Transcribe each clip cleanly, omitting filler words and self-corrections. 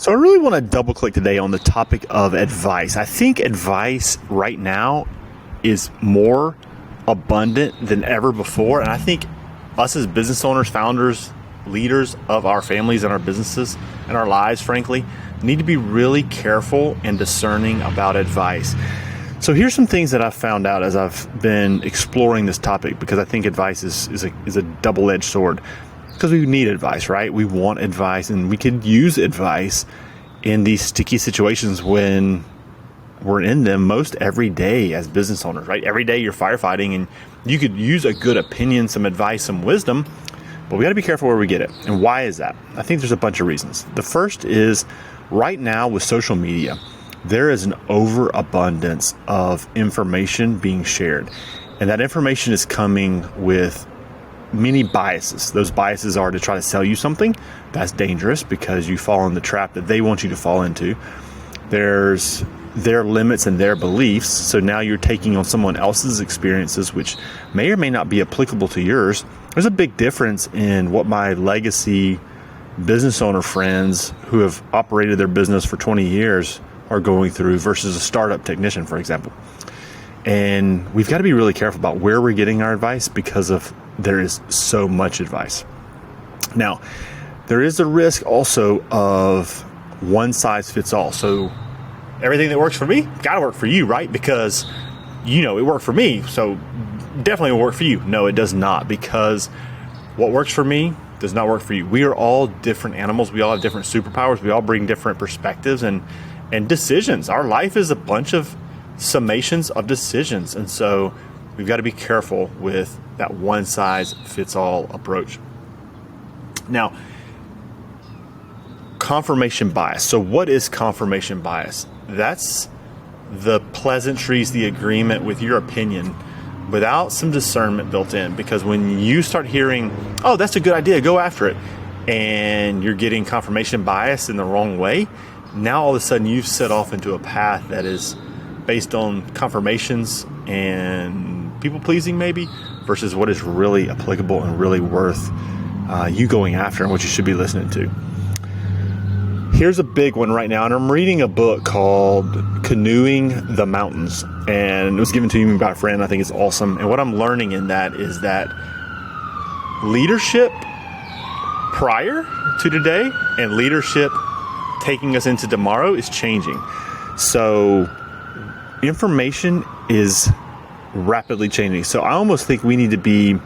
So I really want to double click today on the topic of advice. I think advice right now is more abundant than ever before. And I think us as business owners, founders, leaders of our families and our businesses and our lives, frankly, need to be really careful and discerning about advice. So here's some things that I've found out as I've been exploring this topic, because I think advice is a double-edged sword. Because we need advice, right? We want advice, and we could use advice in these sticky situations when we're in them most every day as business owners, right? Every day you're firefighting, and you could use a good opinion, some advice, some wisdom, but we got to be careful where we get it. And why is that? I think there's a bunch of reasons. The first is right now with social media, there is an overabundance of information being shared, and that information is coming with many biases. Those biases are to try to sell you something. That's dangerous because you fall in the trap that they want you to fall into. There's their limits and their beliefs. So now you're taking on someone else's experiences, which may or may not be applicable to yours. There's a big difference in what my legacy business owner friends who have operated their business for 20 years are going through versus a startup technician, for example. And we've got to be really careful about where we're getting our advice because there is so much advice. Now, there is a risk also of one size fits all. So everything that works for me, got to work for you, right? Because, it worked for me, so definitely will work for you. No, it does not, because what works for me does not work for you. We are all different animals. We all have different superpowers. We all bring different perspectives and decisions. Our life is a bunch of summations of decisions. And so we've got to be careful with that one size fits all approach. Now, confirmation bias. So what is confirmation bias? That's the pleasantries, the agreement with your opinion without some discernment built in. Because when you start hearing, oh, that's a good idea, go after it, and you're getting confirmation bias in the wrong way, now all of a sudden you've set off into a path that is based on confirmations and people pleasing maybe versus what is really applicable and really worth you going after and what you should be listening to. Here's a big one right now, and I'm reading a book called Canoeing the Mountains, and it was given to me by a friend. I think it's awesome. And what I'm learning in that is that leadership prior to today and leadership taking us into tomorrow is changing. So information is rapidly changing. So I almost think we need to be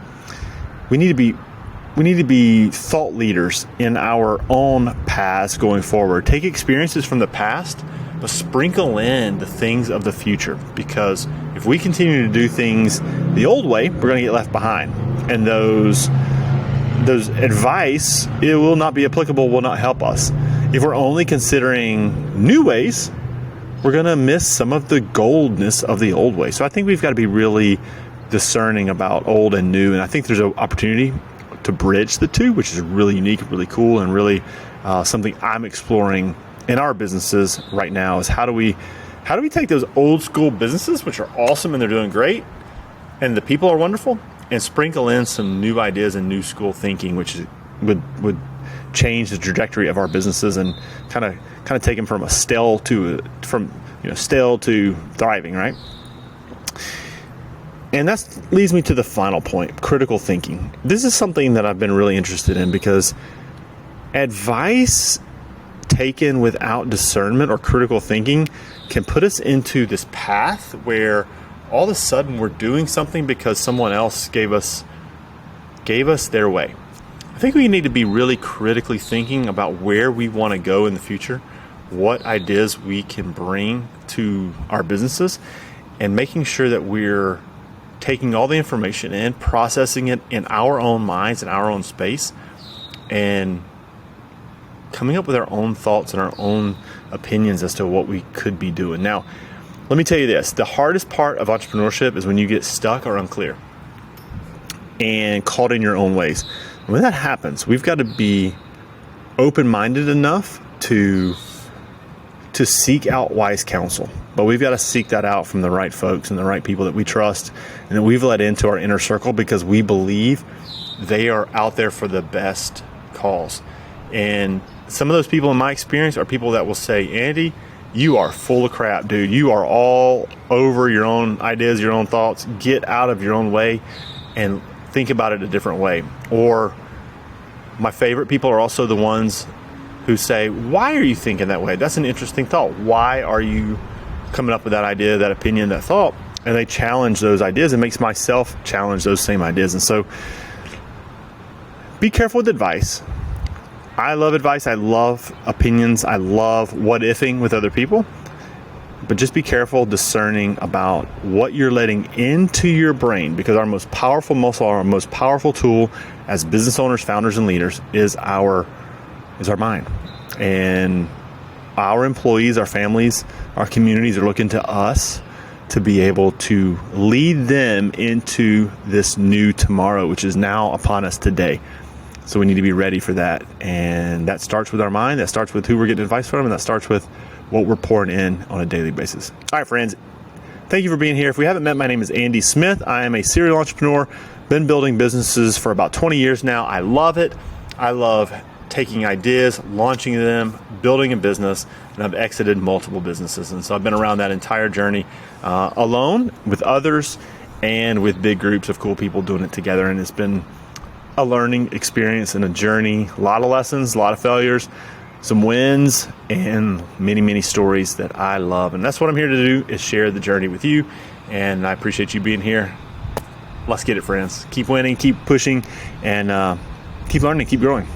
thought leaders in our own paths going forward. Take experiences from the past, but sprinkle in the things of the future. Because if we continue to do things the old way, we're going to get left behind. And those advice, it will not be applicable, will not help us. If we're only considering new ways, we're going to miss some of the goldness of the old way. So I think we've got to be really discerning about old and new. And I think there's an opportunity to bridge the two, which is really unique, really cool, and really something I'm exploring in our businesses right now is how do we take those old school businesses, which are awesome and they're doing great, and the people are wonderful, and sprinkle in some new ideas and new school thinking, which would change the trajectory of our businesses and kind of take them from stale to thriving, right? And that leads me to the final point, critical thinking. This is something that I've been really interested in because advice taken without discernment or critical thinking can put us into this path where all of a sudden we're doing something because someone else gave us their way. I think we need to be really critically thinking about where we want to go in the future, what ideas we can bring to our businesses, and making sure that we're taking all the information in, processing it in our own minds, in our own space, and coming up with our own thoughts and our own opinions as to what we could be doing. Now, let me tell you this. The hardest part of entrepreneurship is when you get stuck or unclear and caught in your own ways. When that happens, we've got to be open-minded enough to seek out wise counsel. But we've got to seek that out from the right folks and the right people that we trust and that we've let into our inner circle because we believe they are out there for the best calls. And some of those people in my experience are people that will say, Andy, you are full of crap, dude. You are all over your own ideas, your own thoughts. Get out of your own way and think about it a different way. Or my favorite people are also the ones who say, why are you thinking that way? That's an interesting thought. Why are you coming up with that idea, that opinion, that thought? And they challenge those ideas. It makes myself challenge those same ideas. And so be careful with advice. I love advice. I love opinions. I love what-ifing with other people. But just be careful discerning about what you're letting into your brain, because our most powerful muscle, our most powerful tool as business owners, founders, and leaders is our mind. And our employees, our families, our communities are looking to us to be able to lead them into this new tomorrow, which is now upon us today. So we need to be ready for that. And that starts with our mind. That starts with who we're getting advice from. And that starts with what we're pouring in on a daily basis. All right, friends. Thank you for being here. If we haven't met, my name is Andy Smith. I am a serial entrepreneur. Been building businesses for about 20 years now. I love it. I love taking ideas, launching them, building a business, and I've exited multiple businesses. And so I've been around that entire journey alone, with others, and with big groups of cool people doing it together. And it's been a learning experience and a journey, a lot of lessons, a lot of failures, some wins, and many, many stories that I love. And that's what I'm here to do, is share the journey with you. And I appreciate you being here. Let's get it, friends. Keep winning, keep pushing, and keep learning, keep growing.